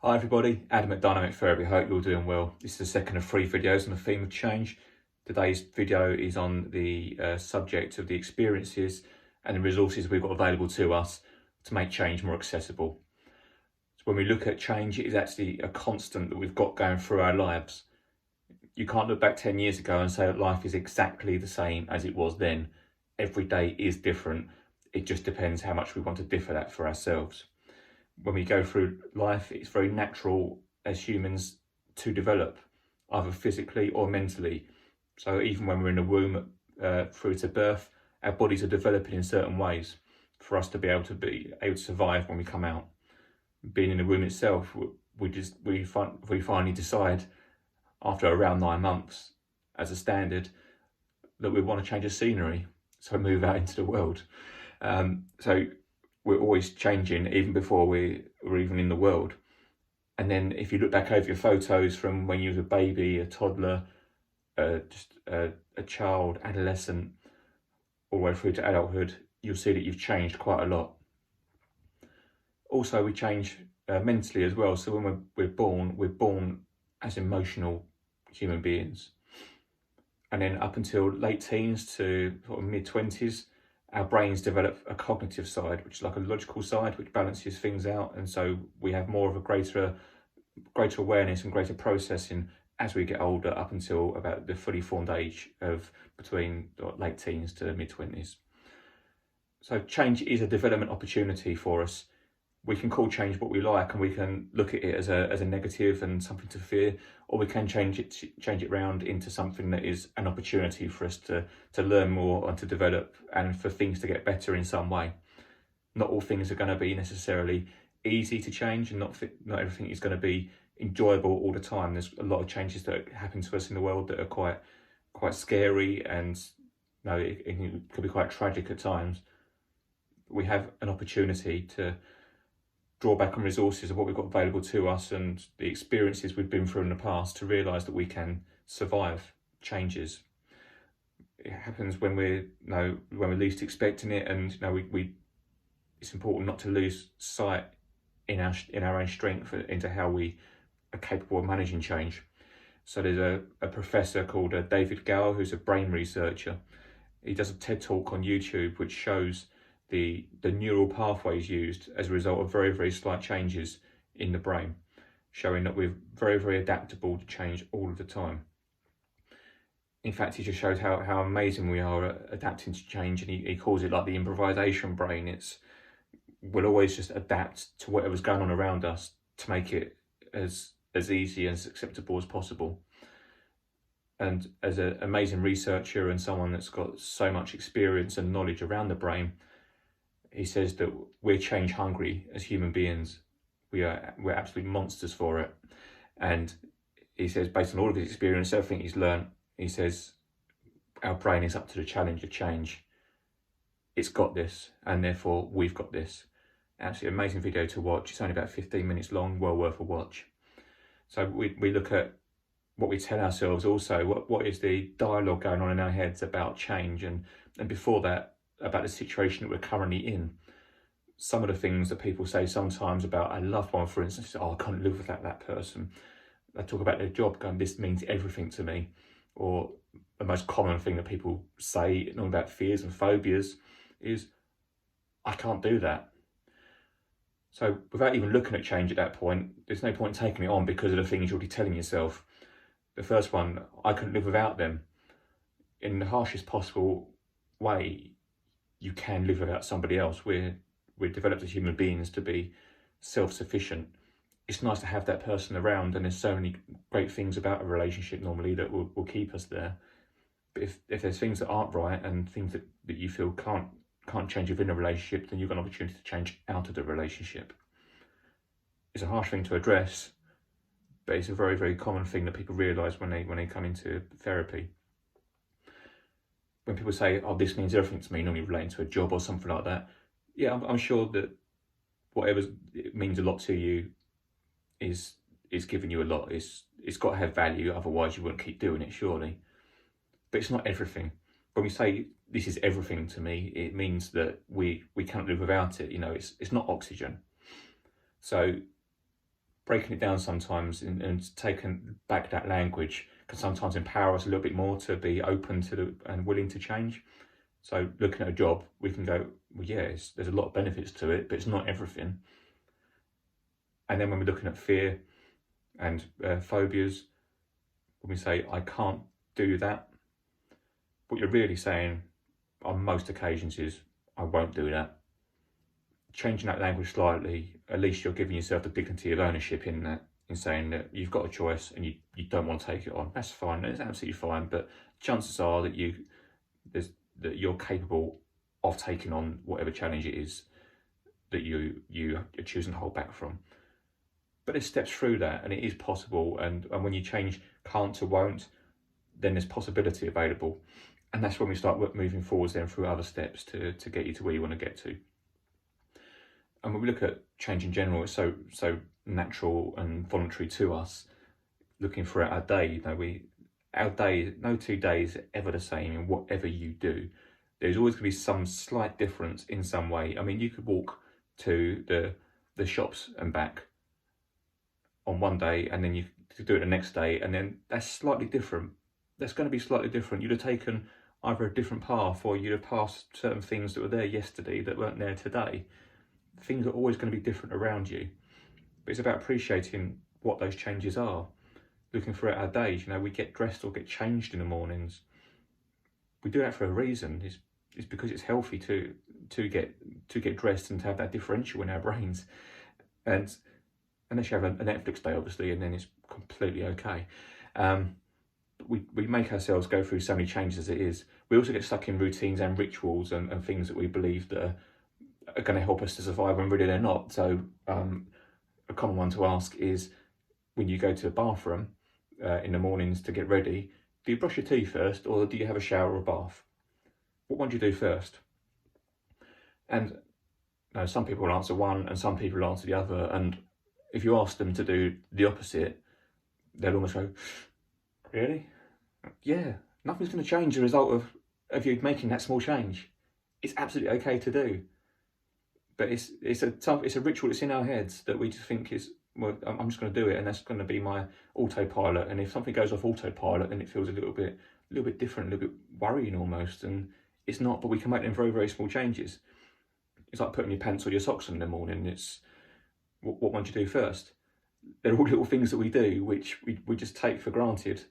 Hi everybody, Adam at Dynamic Therapy. Hope you're doing well. This is the second of 3 videos on the theme of change. Today's video is on the subject of the experiences and the resources we've got available to us to make change more accessible. So when we look at change, it is actually a constant that we've got going through our lives. You can't look back 10 years ago and say that life is exactly the same as it was then. Every day is different. It just depends how much we want to differ that for ourselves. When we go through life, it's very natural as humans to develop, either physically or mentally. So even when we're in the womb through to birth, our bodies are developing in certain ways for us to be able to survive when we come out. Being in the womb itself, we finally decide after around 9 months as a standard that we want to change the scenery, so move out into the world. So we're always changing even before we're even in the world. And then if you look back over your photos from when you was a baby, a toddler, just a child, adolescent, all the way through to adulthood, you'll see that you've changed quite a lot. Also, we change mentally as well. So when we're born as emotional human beings. And then up until late teens to sort of mid-20s, our brains develop a cognitive side, which is like a logical side, which balances things out. And so we have more of a greater awareness and greater processing as we get older, up until about the fully formed age of between late teens to mid-20s. So change is a development opportunity for us. We can call change what we like, and we can look at it as a negative and something to fear, or we can change it round into something that is an opportunity for us to learn more and to develop, and for things to get better in some way. Not all things are going to be necessarily easy to change, and not everything is going to be enjoyable all the time. There's a lot of changes that happen to us in the world that are quite scary, and it could be quite tragic at times. We have an opportunity to draw back on resources of what we've got available to us and the experiences we've been through in the past to realise that we can survive changes. It happens when we're least expecting it, and it's important not to lose sight in our own strength into how we are capable of managing change. So there's a professor called David Gower, who's a brain researcher. He does a TED talk on YouTube which shows the neural pathways used as a result of very, very slight changes in the brain, showing that we're very, very adaptable to change all of the time. In fact, he just shows how amazing we are at adapting to change, and he calls it like the improvisation brain. We'll always just adapt to whatever's going on around us to make it as easy and as acceptable as possible. And as an amazing researcher and someone that's got so much experience and knowledge around the brain, he says that we're change hungry as human beings. We're absolute monsters for it. And he says, based on all of his experience, everything he's learned, he says, our brain is up to the challenge of change. It's got this, and therefore we've got this. Absolutely amazing video to watch. It's only about 15 minutes long, well worth a watch. So we look at what we tell ourselves also, what is the dialogue going on in our heads about change, and before that, about the situation that we're currently in. Some of the things that people say sometimes about a loved one, for instance, I can't live without that person. They talk about their job going, this means everything to me. Or the most common thing that people say about fears and phobias is, I can't do that. So without even looking at change at that point, there's no point taking it on because of the things you're already telling yourself. The first one, I couldn't live without them. In the harshest possible way, you can live without somebody else. We're developed as human beings to be self-sufficient. It's nice to have that person around, and there's so many great things about a relationship normally that will keep us there. But if there's things that aren't right and things that you feel can't change within a relationship, then you've got an opportunity to change out of the relationship. It's a harsh thing to address, but it's a very, very common thing that people realise when they come into therapy. When people say, oh, this means everything to me, normally relating to a job or something like that, yeah, I'm sure that whatever it means a lot to you is giving you a lot. It's got to have value, otherwise you wouldn't keep doing it, surely. But it's not everything. When we say this is everything to me, it means that we can't live without it. It's not oxygen. So breaking it down sometimes and taking back that language can sometimes empower us a little bit more to be open to and willing to change. So looking at a job, we can go, well, yes, there's a lot of benefits to it, but it's not everything. And then when we're looking at fear and phobias, when we say, I can't do that, what you're really saying on most occasions is, I won't do that. Changing that language slightly, at least you're giving yourself the dignity of ownership in that, in saying that you've got a choice and you don't want to take it on. That's fine, it's absolutely fine, but chances are that you're capable of taking on whatever challenge it is that you're choosing to hold back from. But there's steps through that, and it is possible, and when you change can't to won't, then there's possibility available. And that's when we start moving forwards then through other steps to get you to where you want to get to. And when we look at change in general, it's so natural and voluntary to us. Looking throughout our day, our day, no 2 days are ever the same in whatever you do. There's always going to be some slight difference in some way. I mean, you could walk to the shops and back on one day, and then you could do it the next day, and then that's slightly different. That's going to be slightly different. You'd have taken either a different path, or you'd have passed certain things that were there yesterday that weren't there today. Things are always going to be different around you. But it's about appreciating what those changes are. Looking throughout our days, we get dressed or get changed in the mornings. We do that for a reason. It's because it's healthy to get dressed and to have that differential in our brains. And unless you have a Netflix day, obviously, and then it's completely okay. We make ourselves go through so many changes as it is. We also get stuck in routines and rituals and things that we believe that are going to help us to survive when really they're not. So a common one to ask is, when you go to the bathroom in the mornings to get ready, do you brush your teeth first, or do you have a shower or a bath? What one do you do first? And some people will answer one and some people will answer the other. And if you ask them to do the opposite, they'll almost go, really? Yeah, nothing's going to change the result of you making that small change. It's absolutely okay to do. But it's a ritual that's in our heads that we just think is, well, I'm just going to do it, and that's going to be my autopilot. And if something goes off autopilot, then it feels a little bit different, a little bit worrying almost. And it's not, but we can make them very, very small changes. It's like putting your pants or your socks on in the morning. It's what one do you do first? They're all little things that we do, which we just take for granted,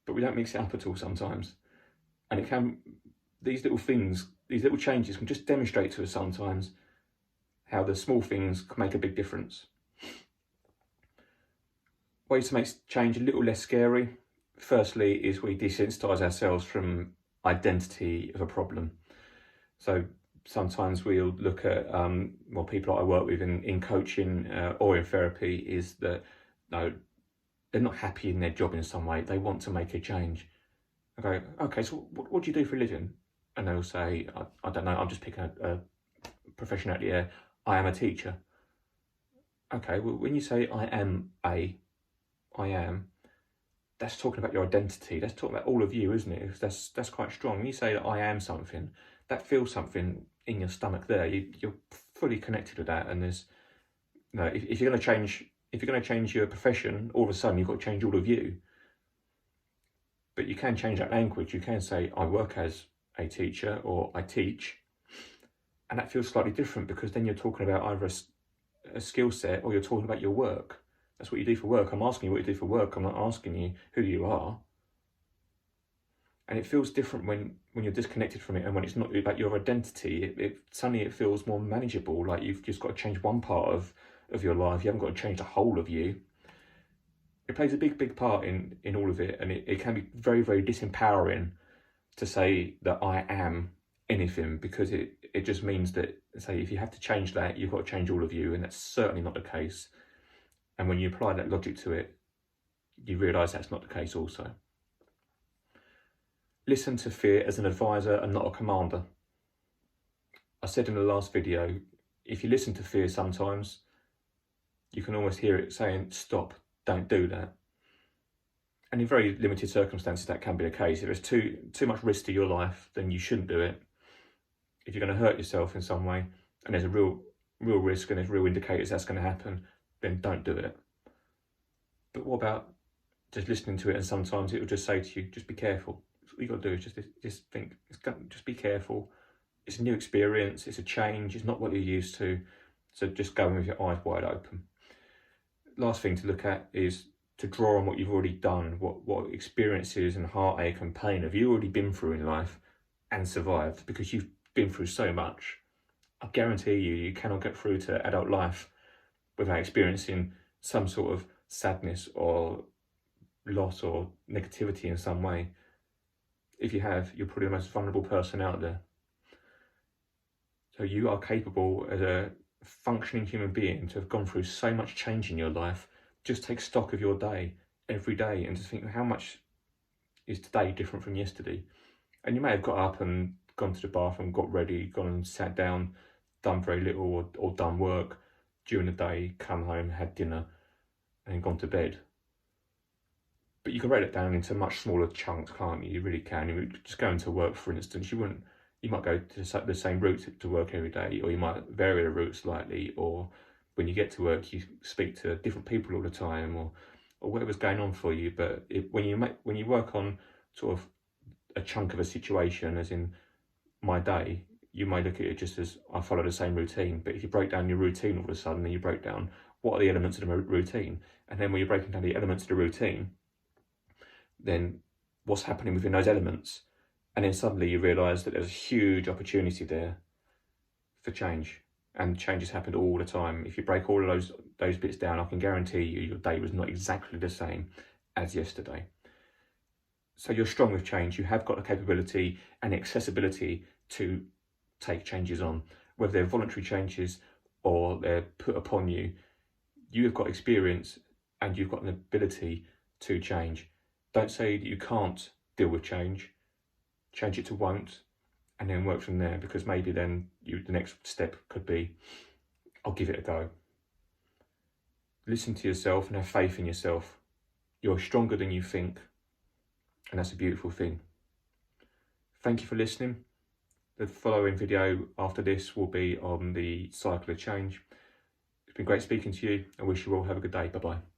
but we don't mix it up at all sometimes. And these little things, these little changes can just demonstrate to us sometimes how the small things can make a big difference. Ways to make change a little less scary. Firstly, is we desensitize ourselves from identity of a problem. So sometimes we'll look at, people I work with in coaching or in therapy, is that they're not happy in their job in some way. They want to make a change. I go, okay, so what do you do for a living? And they'll say, I don't know, I'm just picking a profession out of the air. I am a teacher. Okay, well, when you say I am, that's talking about your identity. That's talking about all of you, isn't it? That's quite strong. When you say that I am something, that feels something in your stomach there. You're fully connected to that. And there's, if you're going to change your profession, all of a sudden you've got to change all of you. But you can change that language. You can say, I work as a teacher, or I teach. And that feels slightly different, because then you're talking about either a skill set, or you're talking about your work. That's what you do for work. I'm asking you what you do for work. I'm not asking you who you are. And it feels different when you're disconnected from it, and when it's not about your identity. Suddenly it feels more manageable, like you've just got to change one part of your life. You haven't got to change the whole of you. It plays a big part in all of it, and it can be very, very disempowering to say that I am anything, because it just means that, say, if you have to change that, you've got to change all of you, and that's certainly not the case. And when you apply that logic to it, you realise that's not the case also. Listen to fear as an advisor and not a commander. I said in the last video, if you listen to fear sometimes, you can almost hear it saying, stop, don't do that. And in very limited circumstances, that can be the case. If there's too much risk to your life, then you shouldn't do it. If you're going to hurt yourself in some way, and there's a real risk, and there's real indicators that's going to happen, then don't do it. But what about just listening to it, and sometimes it will just say to you, just be careful. All you got to do is just think, just be careful. It's a new experience, it's a change, it's not what you're used to. So just go in with your eyes wide open. Last thing to look at is to draw on what you've already done, what experiences and heartache and pain have you already been through in life and survived, because you've been through so much. I guarantee you cannot get through to adult life without experiencing some sort of sadness or loss or negativity in some way. If you have, you're probably the most vulnerable person out there. So you are capable as a functioning human being to have gone through so much change in your life. Just take stock of your day every day and just think, how much is today different from yesterday? And you may have got up and gone to the bathroom, got ready, gone and sat down, done very little or done work during the day, come home, had dinner and gone to bed. But you can break it down into much smaller chunks, can't you? You really can. You just going to work, for instance, you might go to the same route to work every day, or you might vary the route slightly, or when you get to work, you speak to different people all the time, or whatever's going on for you. But when you work on sort of a chunk of a situation, as in my day, you may look at it just as I follow the same routine. But if you break down your routine all of a sudden, then you break down what are the elements of the routine, and then when you're breaking down the elements of the routine, then what's happening within those elements. And then suddenly you realise that there's a huge opportunity there for change. And change has happened all the time. If you break all of those bits down, I can guarantee you your day was not exactly the same as yesterday. So you're strong with change. You have got the capability and the accessibility to take changes on. Whether they're voluntary changes or they're put upon you, you have got experience and you've got an ability to change. Don't say that you can't deal with change. Change it to won't, and then work from there, because maybe then the next step could be, I'll give it a go. Listen to yourself and have faith in yourself. You're stronger than you think, and that's a beautiful thing. Thank you for listening. The following video after this will be on the cycle of change. It's been great speaking to you. I wish you all have a good day. Bye-bye.